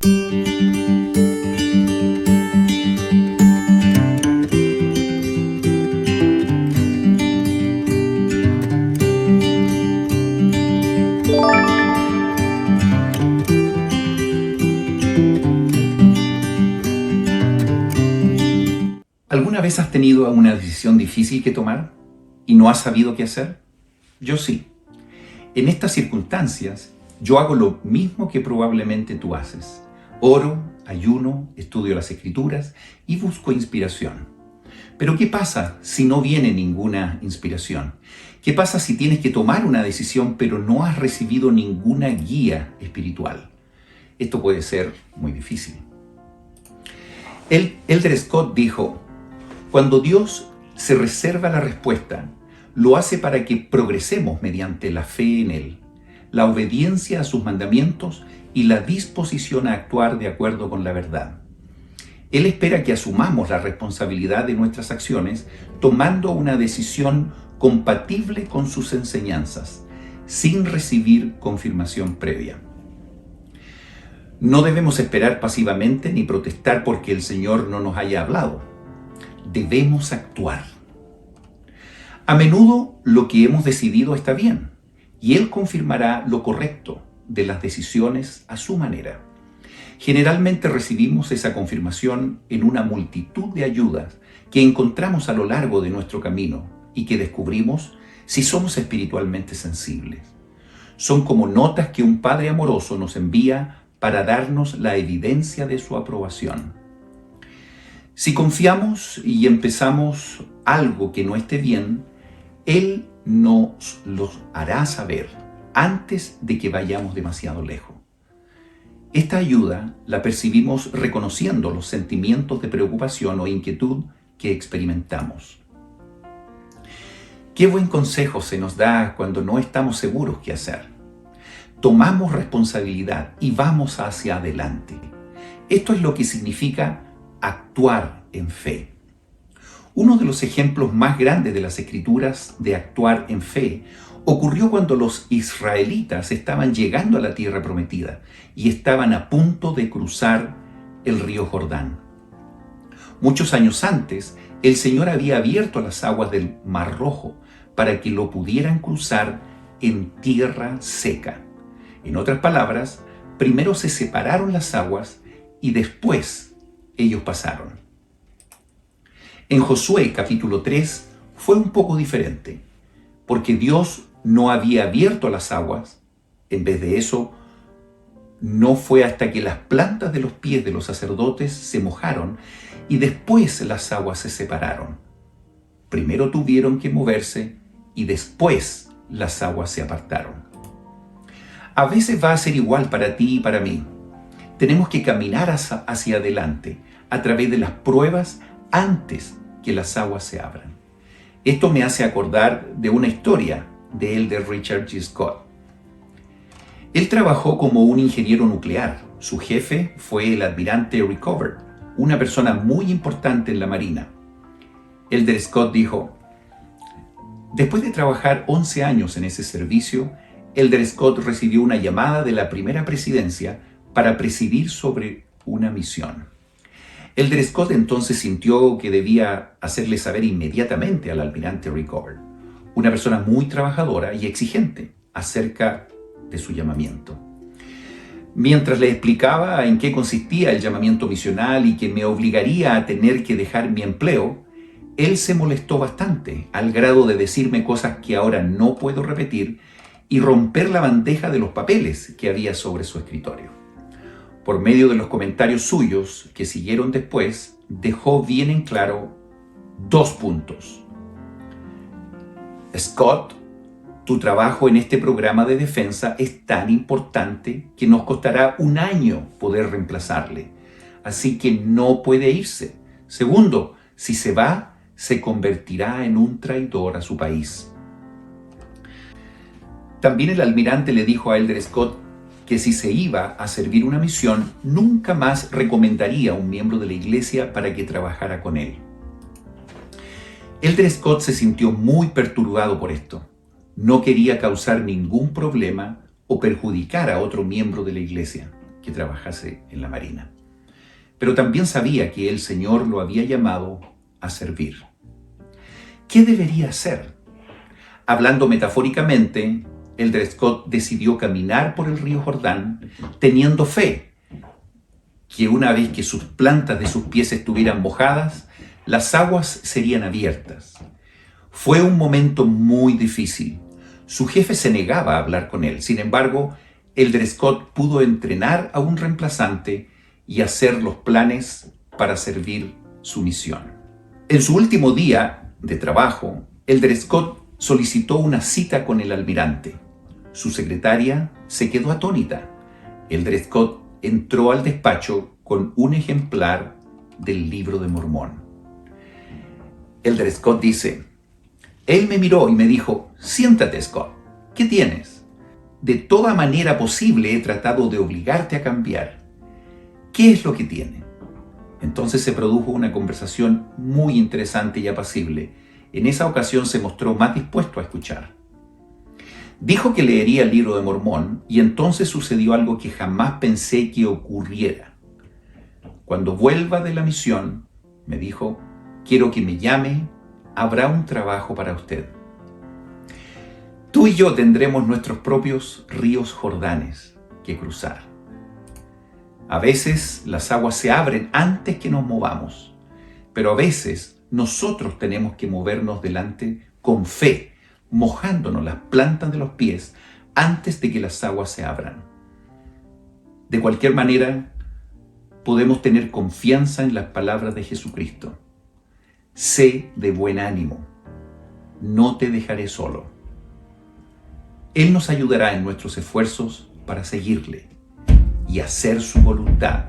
¿Alguna vez has tenido una decisión difícil que tomar y no has sabido qué hacer? Yo sí. En estas circunstancias, yo hago lo mismo que probablemente tú haces. Oro, ayuno, estudio las Escrituras y busco inspiración. Pero ¿qué pasa si no viene ninguna inspiración? ¿Qué pasa si tienes que tomar una decisión pero no has recibido ninguna guía espiritual? Esto puede ser muy difícil. Elder Scott dijo: cuando Dios se reserva la respuesta, lo hace para que progresemos mediante la fe en Él, la obediencia a sus mandamientos y la disposición a actuar de acuerdo con la verdad. Él espera que asumamos la responsabilidad de nuestras acciones tomando una decisión compatible con sus enseñanzas, sin recibir confirmación previa. No debemos esperar pasivamente ni protestar porque el Señor no nos haya hablado. Debemos actuar. A menudo lo que hemos decidido está bien y Él confirmará lo correcto de las decisiones a su manera. Generalmente recibimos esa confirmación en una multitud de ayudas que encontramos a lo largo de nuestro camino y que descubrimos si somos espiritualmente sensibles. Son como notas que un Padre amoroso nos envía para darnos la evidencia de su aprobación. Si confiamos y empezamos algo que no esté bien, Él nos lo hará saber antes de que vayamos demasiado lejos. Esta ayuda la percibimos reconociendo los sentimientos de preocupación o inquietud que experimentamos. Qué buen consejo se nos da cuando no estamos seguros qué hacer. Tomamos responsabilidad y vamos hacia adelante. Esto es lo que significa actuar en fe. Uno de los ejemplos más grandes de las Escrituras de actuar en fe ocurrió cuando los israelitas estaban llegando a la tierra prometida y estaban a punto de cruzar el río Jordán. Muchos años antes, el Señor había abierto las aguas del Mar Rojo para que lo pudieran cruzar en tierra seca. En otras palabras, primero se separaron las aguas y después ellos pasaron. En Josué capítulo 3 fue un poco diferente, porque Dios no había abierto las aguas. En vez de eso, no fue hasta que las plantas de los pies de los sacerdotes se mojaron y después las aguas se separaron. Primero tuvieron que moverse y después las aguas se apartaron. A veces va a ser igual para ti y para mí. Tenemos que caminar hacia adelante a través de las pruebas antes que las aguas se abran. Esto me hace acordar de una historia de Elder Richard G. Scott. Él trabajó como un ingeniero nuclear. Su jefe fue el almirante Rickover, una persona muy importante en la Marina. Elder Scott dijo: después de trabajar 11 años en ese servicio, Elder Scott recibió una llamada de la primera presidencia para presidir sobre una misión. Elder Scott entonces sintió que debía hacerle saber inmediatamente al almirante Rickover, una persona muy trabajadora y exigente, acerca de su llamamiento. Mientras le explicaba en qué consistía el llamamiento misional y que me obligaría a tener que dejar mi empleo, él se molestó bastante, al grado de decirme cosas que ahora no puedo repetir y romper la bandeja de los papeles que había sobre su escritorio. Por medio de los comentarios suyos que siguieron después, dejó bien en claro 2 puntos. Scott, tu trabajo en este programa de defensa es tan importante que nos costará 1 año poder reemplazarle, así que no puede irse. Segundo, si se va, se convertirá en un traidor a su país. También el almirante le dijo a Elder Scott que si se iba a servir una misión, nunca más recomendaría a un miembro de la iglesia para que trabajara con él. Elder Scott se sintió muy perturbado por esto. No quería causar ningún problema o perjudicar a otro miembro de la iglesia. que trabajase en la marina. Pero también sabía que el Señor lo había llamado a servir. ¿Qué debería hacer? Hablando metafóricamente, Eldred Scott decidió caminar por el río Jordán teniendo fe que una vez que sus plantas de sus pies estuvieran mojadas, las aguas serían abiertas. Fue un momento muy difícil. Su jefe se negaba a hablar con él. Sin embargo, Eldred Scott pudo entrenar a un reemplazante y hacer los planes para servir su misión. En su último día de trabajo, Eldred Scott solicitó una cita con el almirante. Su secretaria se quedó atónita. Eldred Scott entró al despacho con un ejemplar del Libro de Mormón. Eldred Scott dice: él me miró y me dijo: siéntate, Scott, ¿qué tienes? De toda manera posible he tratado de obligarte a cambiar. ¿Qué es lo que tiene? Entonces se produjo una conversación muy interesante y apacible. En esa ocasión se mostró más dispuesto a escuchar. Dijo que leería el Libro de Mormón y entonces sucedió algo que jamás pensé que ocurriera. Cuando vuelva de la misión, me dijo, quiero que me llame, habrá un trabajo para usted. Tú y yo tendremos nuestros propios ríos Jordanes que cruzar. A veces las aguas se abren antes que nos movamos, pero a veces nosotros tenemos que movernos delante con fe, mojándonos las plantas de los pies antes de que las aguas se abran. De cualquier manera, podemos tener confianza en las palabras de Jesucristo. Sé de buen ánimo, no te dejaré solo. Él nos ayudará en nuestros esfuerzos para seguirle y hacer su voluntad.